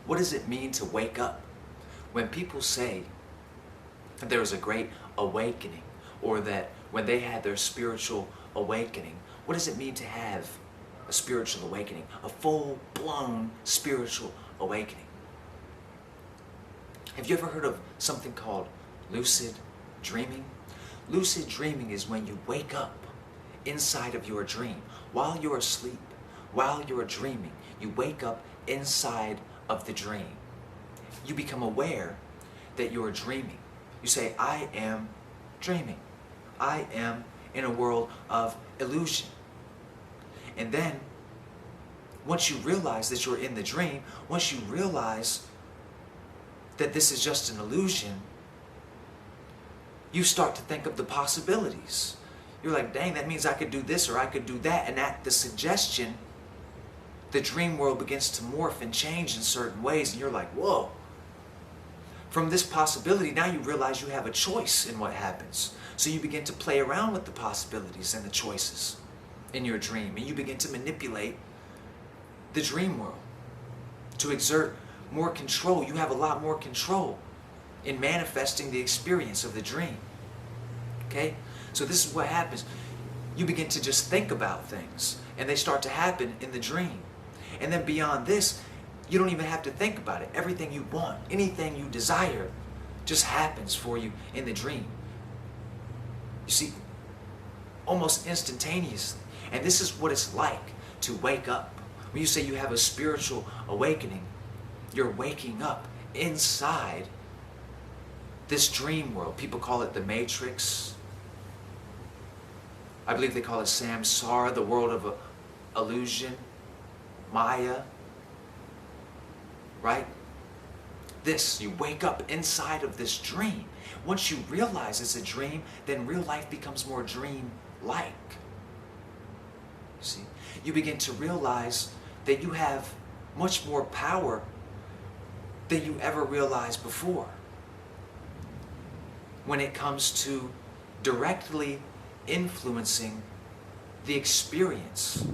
What does it mean to wake up? When people say that there was a great awakening, or that when they had their spiritual awakening, what does it mean to have a spiritual awakening? A full-blown spiritual awakening. Have you ever heard of something called lucid dreaming? Lucid dreaming is when you wake up inside of your dream. While you're asleep, while you're dreaming, you wake up inside of the dream. You become aware that you're dreaming. You say, I am dreaming. I am in a world of illusion. And then, once you realize that you're in the dream, once you realize that this is just an illusion, you start to think of the possibilities. You're like, dang, that means I could do this or I could do that. And at the suggestion, the dream world begins to morph and change in certain ways. And you're like, whoa. From this possibility, now you realize you have a choice in what happens. So you begin to play around with the possibilities and the choices in your dream. And you begin to manipulate the dream world to exert more control. You have a lot more control in manifesting the experience of the dream. Okay? So this is what happens. You begin to just think about things, and they start to happen in the dream. And then beyond this, you don't even have to think about it. Everything you want, anything you desire, just happens for you in the dream. You see, almost instantaneously. And this is what it's like to wake up. When you say you have a spiritual awakening, you're waking up inside this dream world. People call it the Matrix. I believe they call it samsara, the world of illusion, Maya. Right? This, you wake up inside of this dream. Once you realize it's a dream, then real life becomes more dream-like. See? You begin to realize that you have much more power than you ever realized before when it comes to directly influencing the experience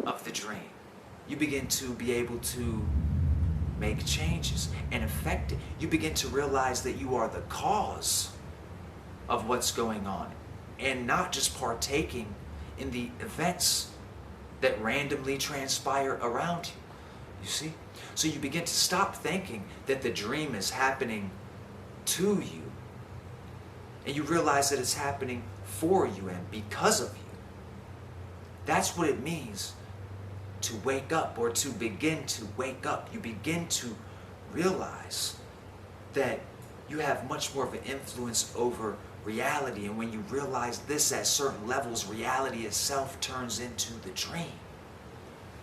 of the dream. You begin to be able to make changes and affect it. You begin to realize that you are the cause of what's going on and not just partaking in the events that randomly transpire around you. You see? So you begin to stop thinking that the dream is happening to you, and you realize that it's happening for you and because of you. That's what it means to wake up, or to begin to wake up. You begin to realize that you have much more of an influence over reality, and when you realize this at certain levels, reality itself turns into the dream.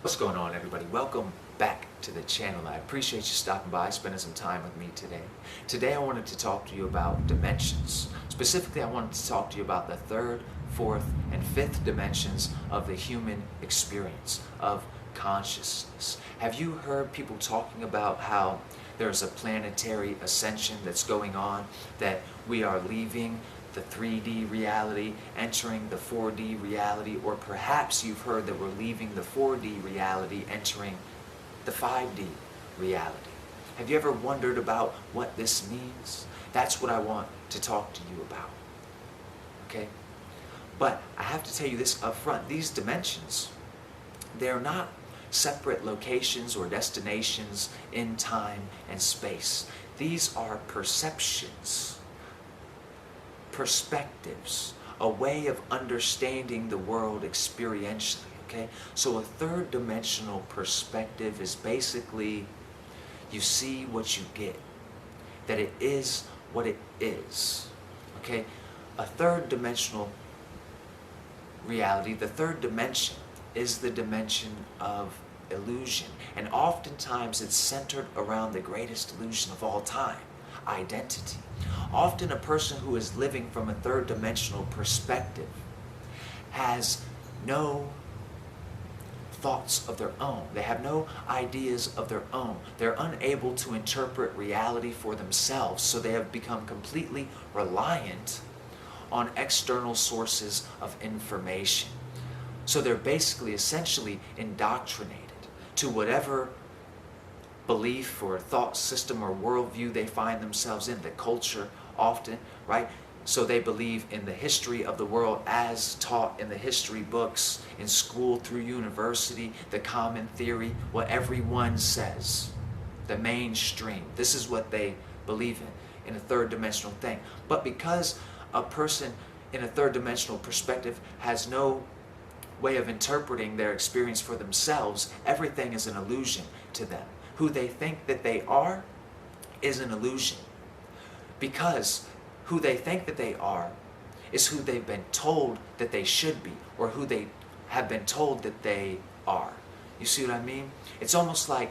What's going on, everybody? Welcome back to the channel. I appreciate you stopping by, spending some time with me today. Today I wanted to talk to you about dimensions. Specifically, I wanted to talk to you about the third, fourth, and fifth dimensions of the human experience, of consciousness. Have you heard people talking about how there's a planetary ascension that's going on, that we are leaving the 3D reality, entering the 4D reality, or perhaps you've heard that we're leaving the 4D reality, entering the 5D reality? Have you ever wondered about what this means? That's what I want to talk to you about. Okay? But I have to tell you this up front. These dimensions, they're not separate locations or destinations in time and space. These are perceptions, perspectives, a way of understanding the world experientially. Okay? So a third dimensional perspective is basically you see what you get, that it is what it is. Okay? A third dimensional reality, the third dimension, is the dimension of illusion. And oftentimes it's centered around the greatest illusion of all time, identity. Often a person who is living from a third dimensional perspective has no thoughts of their own. They have no ideas of their own. They're unable to interpret reality for themselves, so they have become completely reliant on external sources of information. So they're basically, essentially indoctrinated to whatever belief or thought system or worldview they find themselves in, the culture often, right? So they believe in the history of the world as taught in the history books, in school, through university, the common theory, what everyone says, the mainstream. This is what they believe in a third dimensional thing. But because a person in a third dimensional perspective has no way of interpreting their experience for themselves, everything is an illusion to them. Who they think that they are is an illusion. Because who they think that they are is who they've been told that they should be, or who they have been told that they are. You see what I mean? It's almost like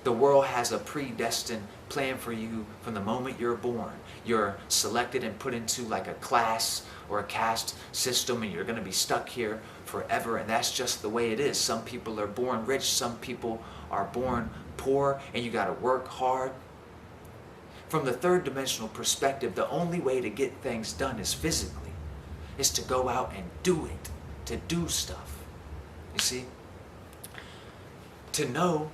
the world has a predestined plan for you from the moment you're born. You're selected and put into like a class or a caste system, and you're going to be stuck here forever, and that's just the way it is. Some people are born rich, some people are born poor, and you got to work hard. From the third dimensional perspective, the only way to get things done is physically, is to go out and do it, to do stuff. You see? To know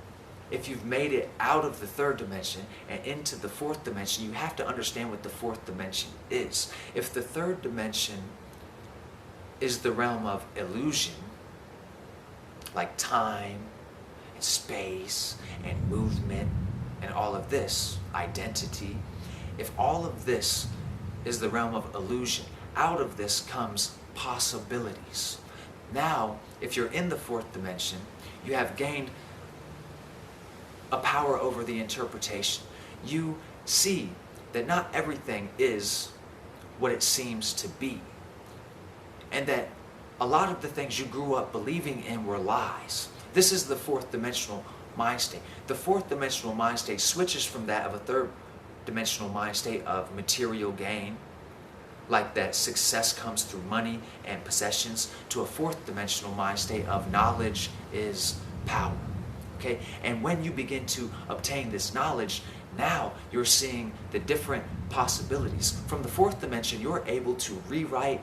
if you've made it out of the third dimension and into the fourth dimension, you have to understand what the fourth dimension is. If the third dimension is the realm of illusion, like time and space and movement and all of this, identity, if all of this is the realm of illusion, out of this comes possibilities. Now, if you're in the fourth dimension, you have gained a power over the interpretation. You see that not everything is what it seems to be, and that a lot of the things you grew up believing in were lies. This is the fourth dimensional mind state. The fourth dimensional mind state switches from that of a third dimensional mind state of material gain, like that success comes through money and possessions, to a fourth dimensional mind state of knowledge is power. Okay? And when you begin to obtain this knowledge, now you're seeing the different possibilities. From the fourth dimension, you're able to rewrite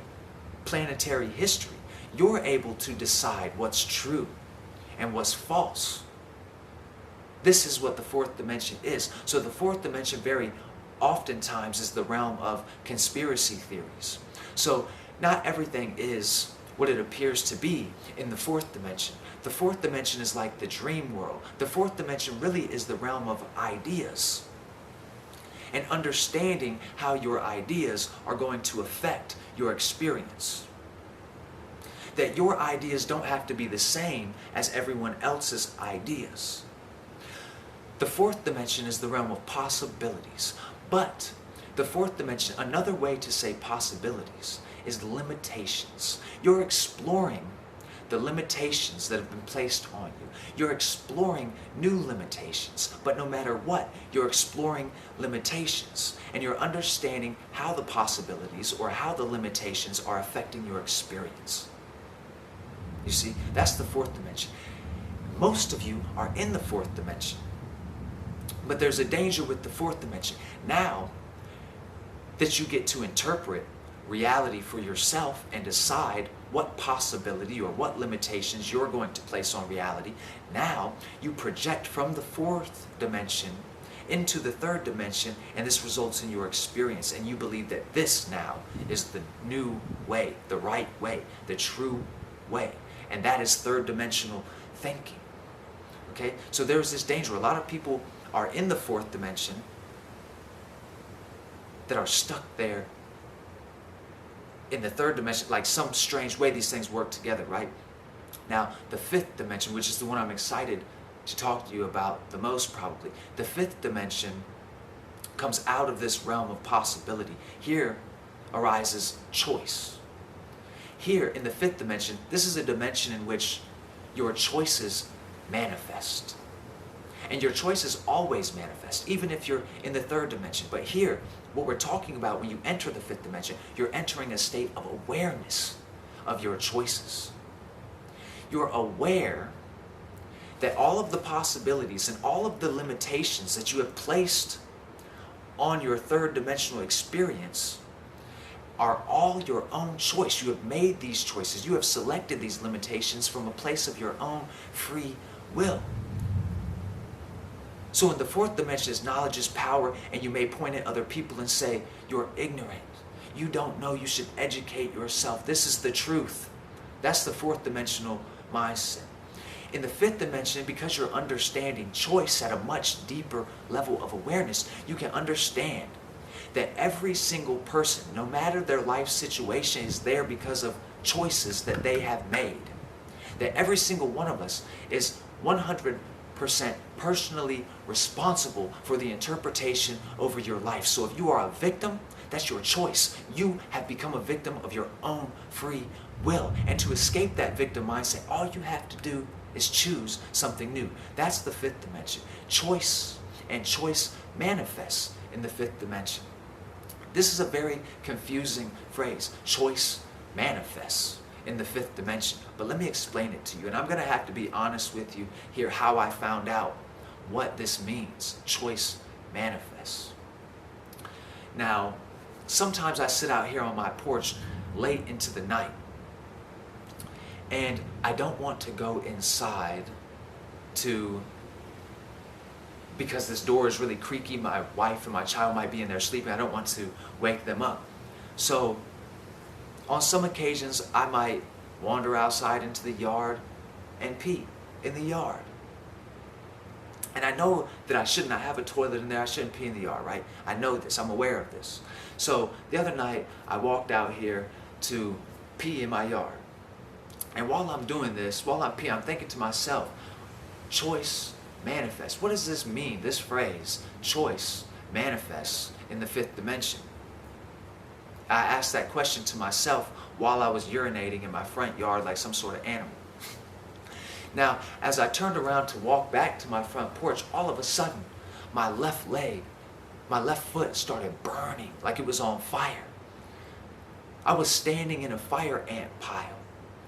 planetary history. You're able to decide what's true and what's false. This is what the fourth dimension is. So the fourth dimension very oftentimes is the realm of conspiracy theories. So not everything is what it appears to be in the fourth dimension. The fourth dimension is like the dream world. The fourth dimension really is the realm of ideas, and understanding how your ideas are going to affect your experience. That your ideas don't have to be the same as everyone else's ideas. The fourth dimension is the realm of possibilities. But the fourth dimension, another way to say possibilities, is limitations. You're exploring the limitations that have been placed on you. You're exploring new limitations, but no matter what, you're exploring limitations, and you're understanding how the possibilities or how the limitations are affecting your experience. You see, that's the fourth dimension. Most of you are in the fourth dimension, but there's a danger with the fourth dimension. Now that you get to interpret reality for yourself and decide what possibility or what limitations you're going to place on reality, now you project from the fourth dimension into the third dimension, and this results in your experience, and you believe that this now is the new way, the right way, the true way, and that is third dimensional thinking. Okay, so there's this danger. A lot of people are in the fourth dimension that are stuck there in the third dimension, like some strange way these things work together, right? Now, the fifth dimension, which is the one I'm excited to talk to you about the most probably, the fifth dimension comes out of this realm of possibility. Here arises choice. Here in the fifth dimension, this is a dimension in which your choices manifest. And your choices always manifest, even if you're in the third dimension. But here, what we're talking about when you enter the fifth dimension, you're entering a state of awareness of your choices. You're aware that all of the possibilities and all of the limitations that you have placed on your third dimensional experience are all your own choice. You have made these choices. You have selected these limitations from a place of your own free will. So in the fourth dimension is knowledge is power, and you may point at other people and say, you're ignorant. You don't know, you should educate yourself. This is the truth. That's the fourth dimensional mindset. In the fifth dimension, because you're understanding choice at a much deeper level of awareness, you can understand that every single person, no matter their life situation, is there because of choices that they have made. That every single one of us is 100% personally responsible for the interpretation over your life. So if you are a victim, that's your choice. You have become a victim of your own free will. And to escape that victim mindset, all you have to do is choose something new. That's the fifth dimension. Choice, and choice manifests in the fifth dimension. This is a very confusing phrase. Choice manifests in the fifth dimension. But let me explain it to you. And I'm going to have to be honest with you here how I found out what this means. Choice manifests. Now, sometimes I sit out here on my porch late into the night, and I don't want to go inside because this door is really creaky. My wife and my child might be in there sleeping. I don't want to wake them up. So on some occasions, I might wander outside into the yard and pee in the yard. And I know that I should not have a toilet in there. I shouldn't pee in the yard, right? I know this. I'm aware of this. So the other night, I walked out here to pee in my yard. And while I'm doing this, while I'm peeing, I'm thinking to myself, choice manifests. What does this mean, this phrase, choice manifests in the fifth dimension? I asked that question to myself while I was urinating in my front yard like some sort of animal. Now, as I turned around to walk back to my front porch, all of a sudden, my left leg, my left foot started burning like it was on fire. I was standing in a fire ant pile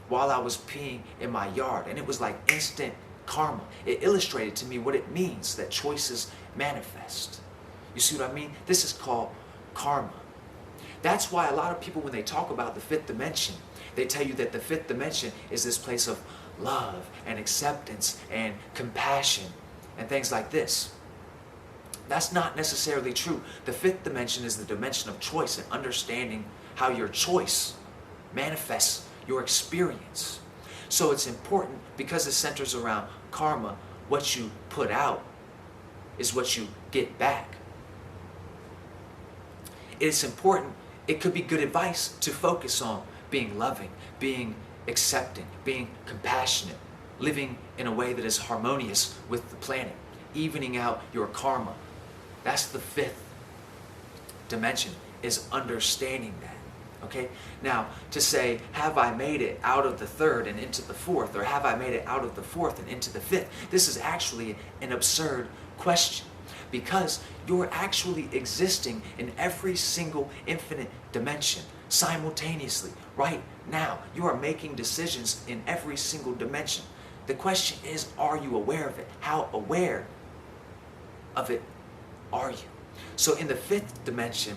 while I was peeing in my yard, and it was like instant karma. It illustrated to me what it means that choices manifest. You see what I mean? This is called karma. That's why a lot of people, when they talk about the fifth dimension, they tell you that the fifth dimension is this place of love and acceptance and compassion and things like this. That's not necessarily true. The fifth dimension is the dimension of choice and understanding how your choice manifests your experience. So it's important, because it centers around karma, what you put out is what you get back. It's important, it could be good advice to focus on being loving, being accepting, being compassionate, living in a way that is harmonious with the planet, evening out your karma. That's the fifth dimension, is understanding that. Okay? Now, to say, have I made it out of the third and into the fourth, or have I made it out of the fourth and into the fifth? This is actually an absurd question, because you're actually existing in every single infinite dimension simultaneously. Right now, you are making decisions in every single dimension. The question is, are you aware of it? How aware of it are you? So in the fifth dimension,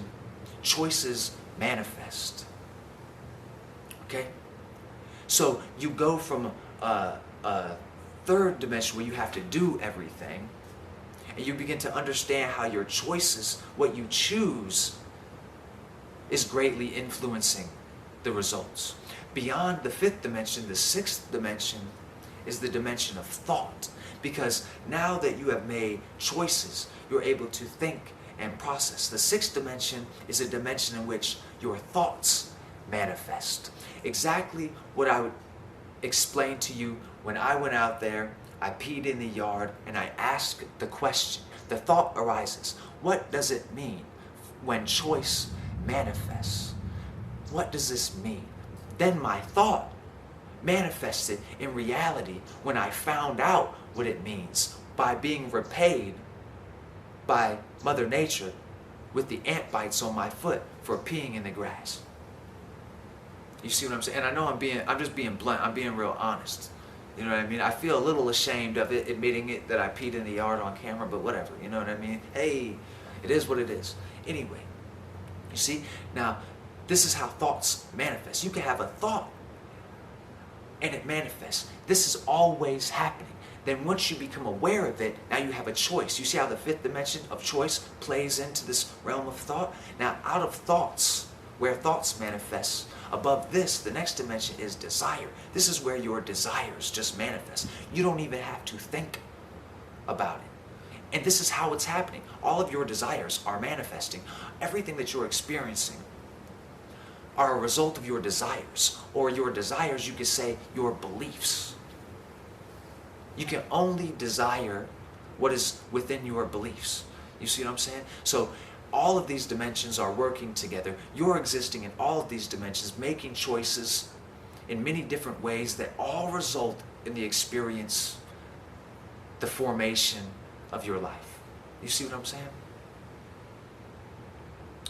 choices manifest. Okay? So you go from a third dimension where you have to do everything, and you begin to understand how your choices, what you choose, is greatly influencing the results. Beyond the fifth dimension, the sixth dimension is the dimension of thought. Because now that you have made choices, you're able to think and process. The sixth dimension is a dimension in which your thoughts manifest. Exactly what I would explain to you when I went out there, I peed in the yard, and I asked the question. The thought arises. What does it mean when choice manifests? What does this mean? Then my thought manifested in reality when I found out what it means by being repaid by Mother Nature with the ant bites on my foot for peeing in the grass. You see what I'm saying? And I know I'm just being blunt. I'm being real honest. You know what I mean? I feel a little ashamed of it, admitting it, that I peed in the yard on camera, but whatever. You know what I mean? Hey, it is what it is. Anyway, you see? Now, this is how thoughts manifest. You can have a thought and it manifests. This is always happening. then once you become aware of it, now you have a choice. You see how the fifth dimension of choice plays into this realm of thought? Now, out of thoughts, where thoughts manifest, above this, the next dimension is desire. This is where your desires just manifest. You don't even have to think about it. And this is how it's happening. All of your desires are manifesting. Everything that you're experiencing are a result of your desires. Or your desires, you could say, your beliefs. You can only desire what is within your beliefs. You see what I'm saying? So all of these dimensions are working together. You're existing in all of these dimensions, making choices in many different ways that all result in the experience, the formation of your life. You see what I'm saying?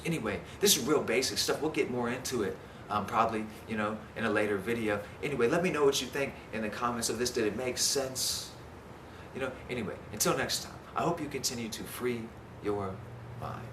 Anyway, this is real basic stuff. We'll get more into it probably, in a later video. Anyway, let me know what you think in the comments of this. Did it make sense? Anyway, until next time, I hope you continue to free your mind.